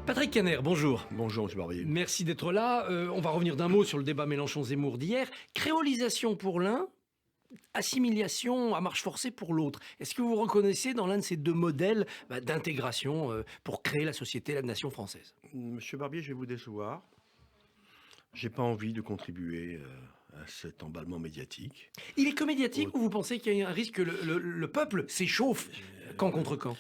Patrick Caner, bonjour. Bonjour, M. Barbier. Merci d'être là. On va revenir d'un mot sur le débat Mélenchon-Zemmour d'hier. Créolisation pour l'un, assimilation à marche forcée pour l'autre. Est-ce que vous reconnaissez dans l'un de ces deux modèles d'intégration pour créer la société, la nation française? Monsieur Barbier, je vais vous décevoir. J'ai pas envie de contribuer à cet emballement médiatique. Il est que médiatique ou vous pensez qu'il y a un risque que le peuple s'échauffe camp contre camp?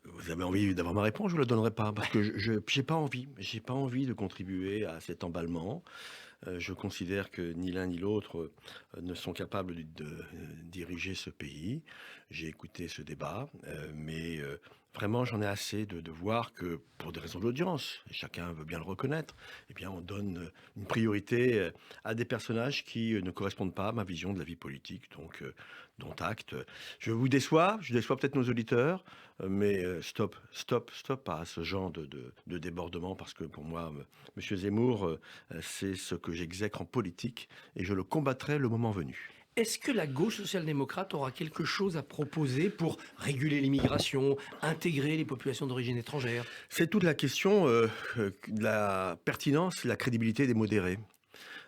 Vous avez envie d'avoir ma réponse, je vous la donnerai pas, parce que j'ai pas envie. J'ai pas envie de contribuer à cet emballement. Je considère que ni l'un ni l'autre ne sont capables de diriger ce pays. J'ai écouté ce débat, mais vraiment j'en ai assez de voir que, pour des raisons d'audience, et chacun veut bien le reconnaître, eh bien on donne une priorité à des personnages qui ne correspondent pas à ma vision de la vie politique, donc dont acte. Je vous déçois, je déçois peut-être nos auditeurs, mais stop à ce genre de débordement, parce que pour moi, M. Zemmour, c'est ce que j'exècre en politique, et je le combattrai le moment venu. Est-ce que la gauche social-démocrate aura quelque chose à proposer pour réguler l'immigration, intégrer les populations d'origine étrangère? C'est toute la question de la pertinence, la crédibilité des modérés.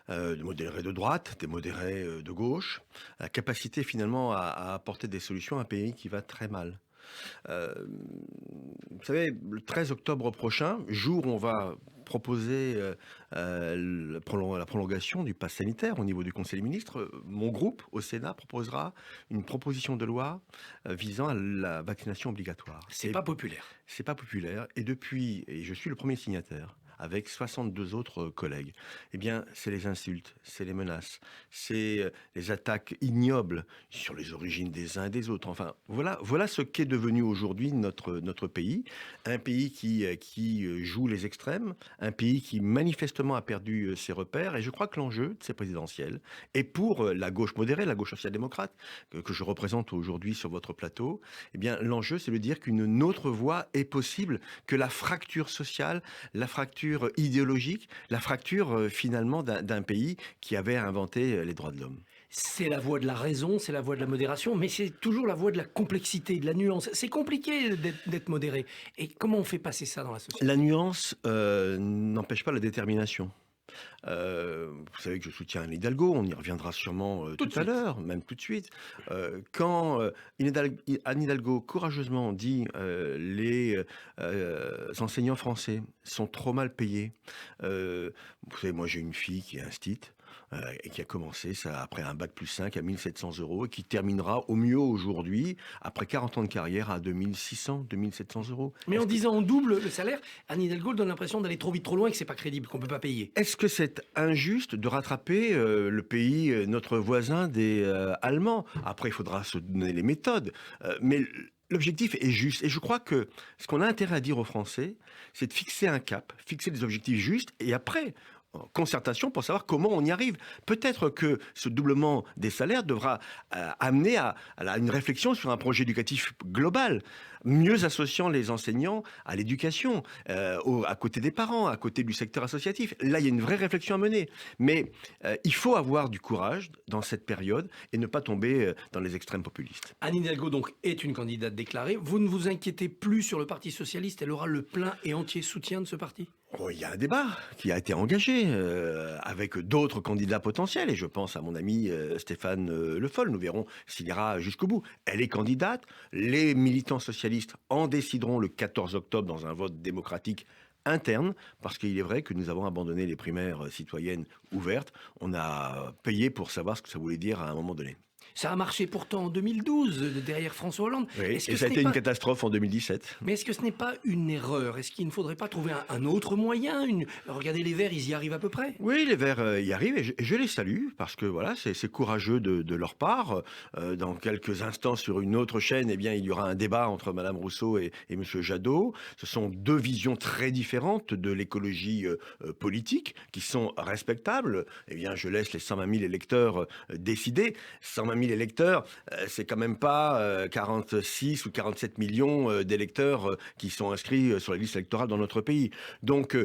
Des modérés de droite, des modérés de gauche, la capacité finalement à apporter des solutions à un pays qui va très mal. Vous savez, le 13 octobre prochain, jour où on va proposer la prolongation du pass sanitaire au niveau du Conseil des ministres, mon groupe au Sénat proposera une proposition de loi visant à la vaccination obligatoire. C'est pas populaire. C'est pas populaire. Et depuis, et je suis le premier signataire, avec 62 autres collègues, eh bien, c'est les insultes, c'est les menaces, c'est les attaques ignobles sur les origines des uns et des autres. Enfin, voilà ce qu'est devenu aujourd'hui notre pays. Un pays qui joue les extrêmes, un pays qui manifestement a perdu ses repères. Et je crois que l'enjeu de ces présidentielles, et pour la gauche modérée, la gauche social-démocrate, que je représente aujourd'hui sur votre plateau, eh bien, l'enjeu, c'est de dire qu'une autre voie est possible, que la fracture sociale, la fracture idéologique, la fracture finalement d'un pays qui avait inventé les droits de l'homme. C'est la voie de la raison, c'est la voie de la modération, mais c'est toujours la voie de la complexité, de la nuance. C'est compliqué d'être modéré. Et comment on fait passer ça dans la société? La nuance n'empêche pas la détermination. Vous savez que je soutiens Anne Hidalgo, on y reviendra sûrement tout à l'heure, même tout de suite. Quand Anne Hidalgo courageusement dit les enseignants français sont trop mal payés. Vous savez, moi j'ai une fille qui est instite et qui a commencé ça après un bac plus 5 à 1700 € et qui terminera au mieux aujourd'hui, après 40 ans de carrière, à 2600, 2700 €. Mais en disant on double le salaire, Anne Hidalgo donne l'impression d'aller trop vite, trop loin et que c'est pas crédible, qu'on peut pas payer. Est-ce que c'est injuste de rattraper le pays, notre voisin des Allemands? Après, il faudra se donner les méthodes, mais l'objectif est juste. Et je crois que ce qu'on a intérêt à dire aux Français, c'est de fixer un cap, fixer des objectifs justes, et après, en concertation pour savoir comment on y arrive. Peut-être que ce doublement des salaires devra amener à une réflexion sur un projet éducatif global, mieux associant les enseignants à l'éducation, à côté des parents, à côté du secteur associatif. Là, il y a une vraie réflexion à mener. Mais il faut avoir du courage dans cette période et ne pas tomber dans les extrêmes populistes. Anne Hidalgo donc est une candidate déclarée. Vous ne vous inquiétez plus sur le Parti socialiste? Elle aura le plein et entier soutien de ce parti? Oh, il y a un débat qui a été engagé avec d'autres candidats potentiels, et je pense à mon ami Stéphane Le Foll. Nous verrons s'il ira jusqu'au bout. Elle est candidate, les militants socialistes en décideront le 14 octobre dans un vote démocratique interne, parce qu'il est vrai que nous avons abandonné les primaires citoyennes ouvertes. On a payé pour savoir ce que ça voulait dire à un moment donné. Ça a marché pourtant en 2012, derrière François Hollande. Oui, et ça a été une catastrophe en 2017. Mais est-ce que ce n'est pas une erreur? Est-ce qu'il ne faudrait pas trouver un autre moyen? Regardez les Verts, ils y arrivent à peu près. Oui, les Verts y arrivent, et je les salue, parce que voilà, c'est courageux de leur part. Dans quelques instants, sur une autre chaîne, eh bien, il y aura un débat entre Madame Rousseau et Monsieur Jadot. Ce sont deux visions très différentes de l'écologie politique, qui sont respectables. Eh bien, je laisse les 120 000 électeurs décider. 120 000 parmi les lecteurs, c'est quand même pas 46 ou 47 millions d'électeurs qui sont inscrits sur les listes électorales dans notre pays. Donc,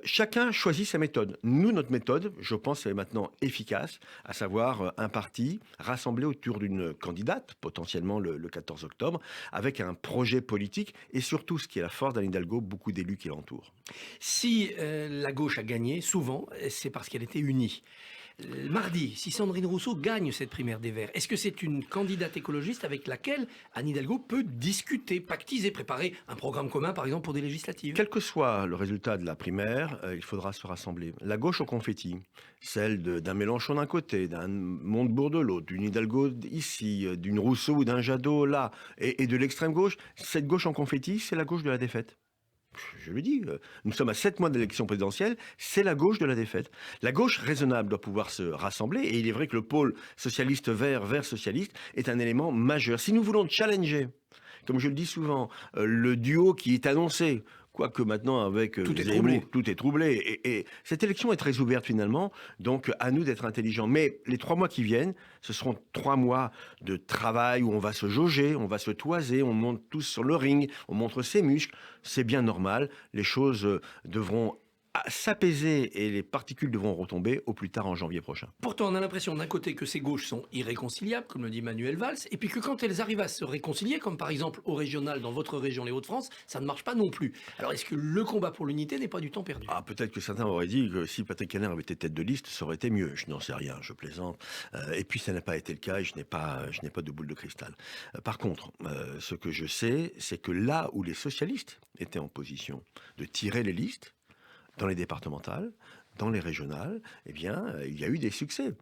chacun choisit sa méthode. Nous, notre méthode, je pense, est maintenant efficace, à savoir un parti rassemblé autour d'une candidate, potentiellement le 14 octobre, avec un projet politique et surtout, ce qui est la force d'Anne Hidalgo, beaucoup d'élus qui l'entourent. Si la gauche a gagné, souvent, c'est parce qu'elle était unie. Mardi, si Sandrine Rousseau gagne cette primaire des Verts, est-ce que c'est une candidate écologiste avec laquelle Anne Hidalgo peut discuter, pactiser, préparer un programme commun, par exemple, pour des législatives? Quel que soit le résultat de la primaire, il faudra se rassembler. La gauche au confetti, celle d'un Mélenchon d'un côté, d'un Montebourg de l'autre, d'une Hidalgo ici, d'une Rousseau ou d'un Jadot là, et de l'extrême gauche, cette gauche en confetti, c'est la gauche de la défaite. Je le dis, nous sommes à 7 mois d'élection présidentielle, c'est la gauche de la défaite. La gauche raisonnable doit pouvoir se rassembler, et il est vrai que le pôle socialiste vert socialiste est un élément majeur. Si nous voulons challenger, comme je le dis souvent, le duo qui est annoncé, quoique maintenant avec Tout est Zemmour, troublé. tout est troublé, et cette élection est très ouverte finalement, donc à nous d'être intelligents. Mais les 3 mois qui viennent, ce seront 3 mois de travail où on va se jauger, on va se toiser, on monte tous sur le ring, on montre ses muscles, c'est bien normal, les choses devront s'apaiser et les particules devront retomber au plus tard en janvier prochain. Pourtant, on a l'impression d'un côté que ces gauches sont irréconciliables, comme le dit Manuel Valls, et puis que quand elles arrivent à se réconcilier, comme par exemple au régional dans votre région, les Hauts-de-France, ça ne marche pas non plus. Alors est-ce que le combat pour l'unité n'est pas du temps perdu? Ah, peut-être que certains auraient dit que si Patrick Kanner avait été tête de liste, ça aurait été mieux. Je n'en sais rien, je plaisante. Et puis ça n'a pas été le cas et je n'ai pas de boule de cristal. Par contre, ce que je sais, c'est que là où les socialistes étaient en position de tirer les listes, dans les départementales, dans les régionales, eh bien, il y a eu des succès.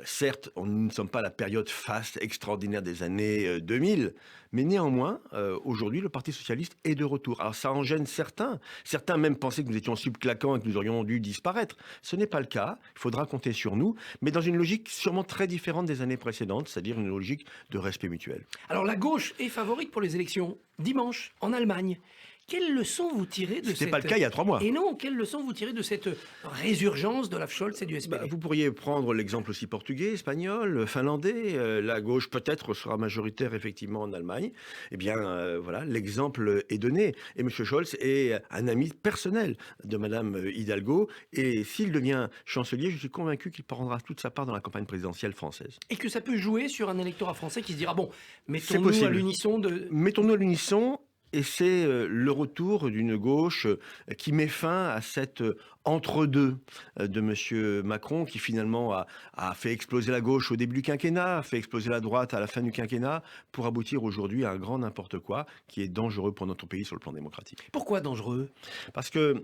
Certes, nous ne sommes pas à la période faste extraordinaire des années 2000, mais néanmoins, aujourd'hui, le Parti socialiste est de retour. Alors ça en gêne certains. Certains même pensaient que nous étions subclaquants et que nous aurions dû disparaître. Ce n'est pas le cas. Il faudra compter sur nous, mais dans une logique sûrement très différente des années précédentes, c'est-à-dire une logique de respect mutuel. Alors la gauche est favorite pour les élections dimanche en Allemagne. Quelle leçon vous tirez de Ce n'était pas le cas il y a 3 mois. Et non, quelle leçon vous tirez de cette résurgence d'Olaf Scholz et du SPD? Vous pourriez prendre l'exemple aussi portugais, espagnol, finlandais. La gauche peut-être sera majoritaire effectivement en Allemagne. Eh bien, voilà, l'exemple est donné. Et M. Scholz est un ami personnel de Mme Hidalgo. Et s'il devient chancelier, je suis convaincu qu'il prendra toute sa part dans la campagne présidentielle française. Et que ça peut jouer sur un électorat français qui se dira, bon, C'est mettons-nous à possible. l'unisson de... Mettons-nous à l'unisson. Et c'est le retour d'une gauche qui met fin à cet entre-deux de M. Macron, qui finalement a fait exploser la gauche au début du quinquennat, a fait exploser la droite à la fin du quinquennat, pour aboutir aujourd'hui à un grand n'importe quoi qui est dangereux pour notre pays sur le plan démocratique. Pourquoi dangereux? Parce que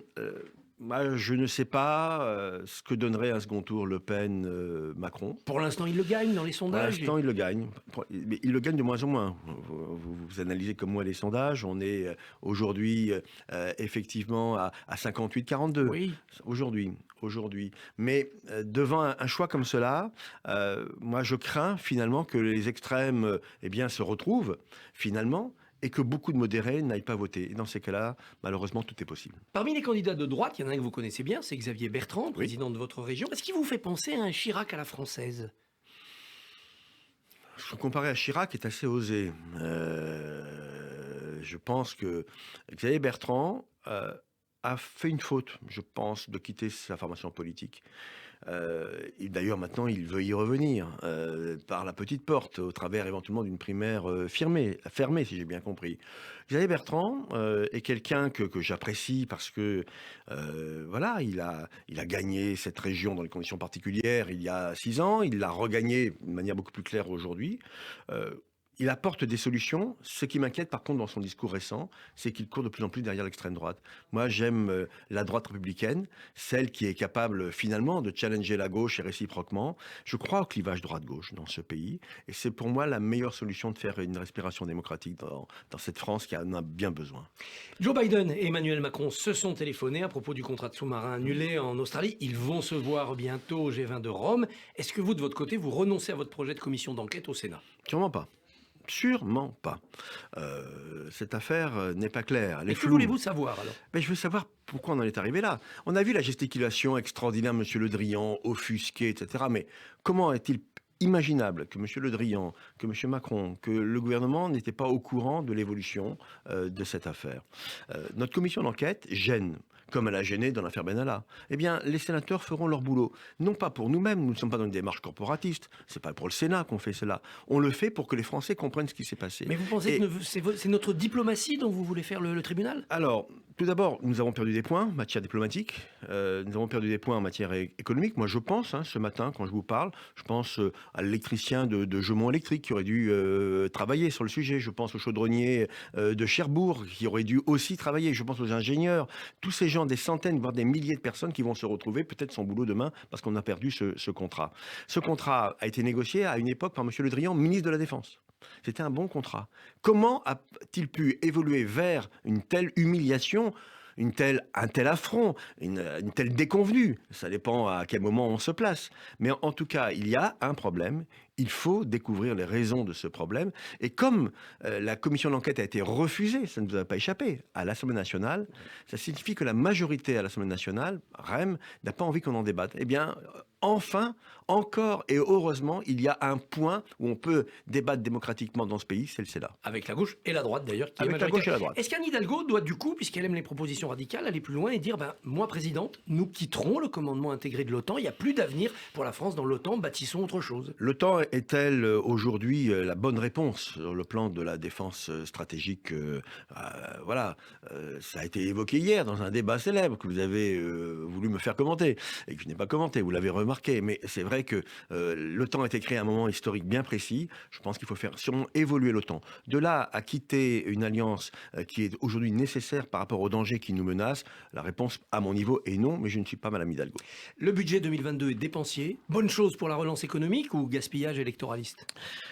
moi, je ne sais pas ce que donnerait un second tour Le Pen-Macron. Pour l'instant, il le gagne dans les Pour sondages. l'instant, il le gagne. Mais il le gagne de moins en moins. Vous analysez comme moi les sondages. On est aujourd'hui effectivement à 58-42. Oui. Aujourd'hui. Mais devant un choix comme cela, moi je crains finalement que les extrêmes se retrouvent finalement et que beaucoup de modérés n'aillent pas voter. Et dans ces cas-là, malheureusement, tout est possible. Parmi les candidats de droite, il y en a un que vous connaissez bien, c'est Xavier Bertrand, président de votre région. Est-ce qu'il vous fait penser à un Chirac à la française? Comparé à Chirac est assez osé. Je pense que Xavier Bertrand a fait une faute, je pense, de quitter sa formation politique. Et d'ailleurs, maintenant, il veut y revenir par la petite porte, au travers éventuellement d'une primaire fermée, si j'ai bien compris. Xavier Bertrand est quelqu'un que j'apprécie parce que, voilà, il a gagné cette région dans des conditions particulières il y a 6 ans. Il l'a regagné de manière beaucoup plus claire aujourd'hui. Il apporte des solutions. Ce qui m'inquiète, par contre, dans son discours récent, c'est qu'il court de plus en plus derrière l'extrême droite. Moi, j'aime la droite républicaine, celle qui est capable, finalement, de challenger la gauche et réciproquement. Je crois au clivage droite-gauche dans ce pays. Et c'est pour moi la meilleure solution de faire une respiration démocratique dans cette France qui en a bien besoin. Joe Biden et Emmanuel Macron se sont téléphonés à propos du contrat de sous-marin annulé en Australie. Ils vont se voir bientôt au G20 de Rome. Est-ce que vous, de votre côté, vous renoncez à votre projet de commission d'enquête au Sénat? Sûrement pas. Sûrement pas. Cette affaire n'est pas claire. Et que voulez-vous savoir alors? Mais je veux savoir pourquoi on en est arrivé là. On a vu la gesticulation extraordinaire de M. Le Drian, offusqué, etc. Mais comment est-il imaginable que M. Le Drian, que M. Macron, que le gouvernement n'était pas au courant de l'évolution de cette affaire. Notre commission d'enquête gêne, comme elle a gêné dans l'affaire Benalla. Eh bien, les sénateurs feront leur boulot. Non pas pour nous-mêmes, nous ne sommes pas dans une démarche corporatiste, c'est pas pour le Sénat qu'on fait cela. On le fait pour que les Français comprennent ce qui s'est passé. Mais vous pensez que c'est notre diplomatie dont vous voulez faire le tribunal? Alors, tout d'abord, nous avons perdu des points en matière diplomatique, nous avons perdu des points en matière économique. Moi, je pense, ce matin, quand je vous parle, je pense à l'électricien de Jeumont Électrique qui aurait dû travailler sur le sujet. Je pense au chaudronnier de Cherbourg qui aurait dû aussi travailler. Je pense aux ingénieurs. Tous ces gens, des centaines, voire des milliers de personnes qui vont se retrouver peut-être sans boulot demain parce qu'on a perdu ce contrat. Ce contrat a été négocié à une époque par M. Le Drian, ministre de la Défense. C'était un bon contrat. Comment a-t-il pu évoluer vers une telle humiliation, un tel affront, une telle déconvenue? Ça dépend à quel moment on se place. Mais en tout cas, il y a un problème. Il faut découvrir les raisons de ce problème. Et comme la commission d'enquête a été refusée, ça ne vous a pas échappé, à l'Assemblée nationale, ça signifie que la majorité à l'Assemblée nationale, REM, n'a pas envie qu'on en débatte. Eh bien, enfin, encore et heureusement, il y a un point où on peut débattre démocratiquement dans ce pays, c'est le Sénat. Avec la gauche et la droite d'ailleurs. Avec la gauche et la droite. Est-ce qu'Anne Hidalgo doit du coup, puisqu'elle aime les propositions radicales, aller plus loin et dire, moi présidente, nous quitterons le commandement intégré de l'OTAN, il n'y a plus d'avenir pour la France dans l'OTAN, bâtissons autre chose? L'OTAN est-elle aujourd'hui la bonne réponse sur le plan de la défense stratégique? Voilà, ça a été évoqué hier dans un débat célèbre que vous avez voulu me faire commenter et que je n'ai pas commenté, vous l'avez remarqué, mais c'est vrai que l'OTAN a été créé à un moment historique bien précis. Je pense qu'il faut faire sûrement évoluer l'OTAN. De là à quitter une alliance qui est aujourd'hui nécessaire par rapport aux dangers qui nous menacent, la réponse à mon niveau est non, mais je ne suis pas Madame Hidalgo. Le budget 2022 est dépensier. Bonne chose pour la relance économique ou gaspillage électoraliste?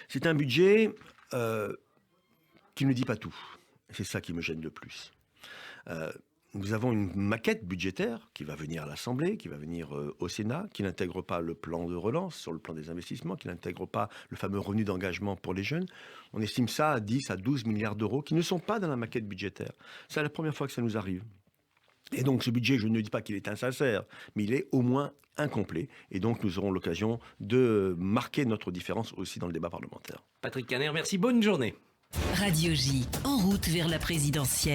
C'est un budget qui ne dit pas tout. C'est ça qui me gêne le plus. Nous avons une maquette budgétaire qui va venir à l'Assemblée, qui va venir au Sénat, qui n'intègre pas le plan de relance sur le plan des investissements, qui n'intègre pas le fameux revenu d'engagement pour les jeunes. On estime ça à 10 à 12 milliards d'euros qui ne sont pas dans la maquette budgétaire. C'est la première fois que ça nous arrive. Et donc ce budget, je ne dis pas qu'il est insincère, mais il est au moins incomplet. Et donc nous aurons l'occasion de marquer notre différence aussi dans le débat parlementaire. Patrick Caner, merci, bonne journée. Radio J, en route vers la présidentielle.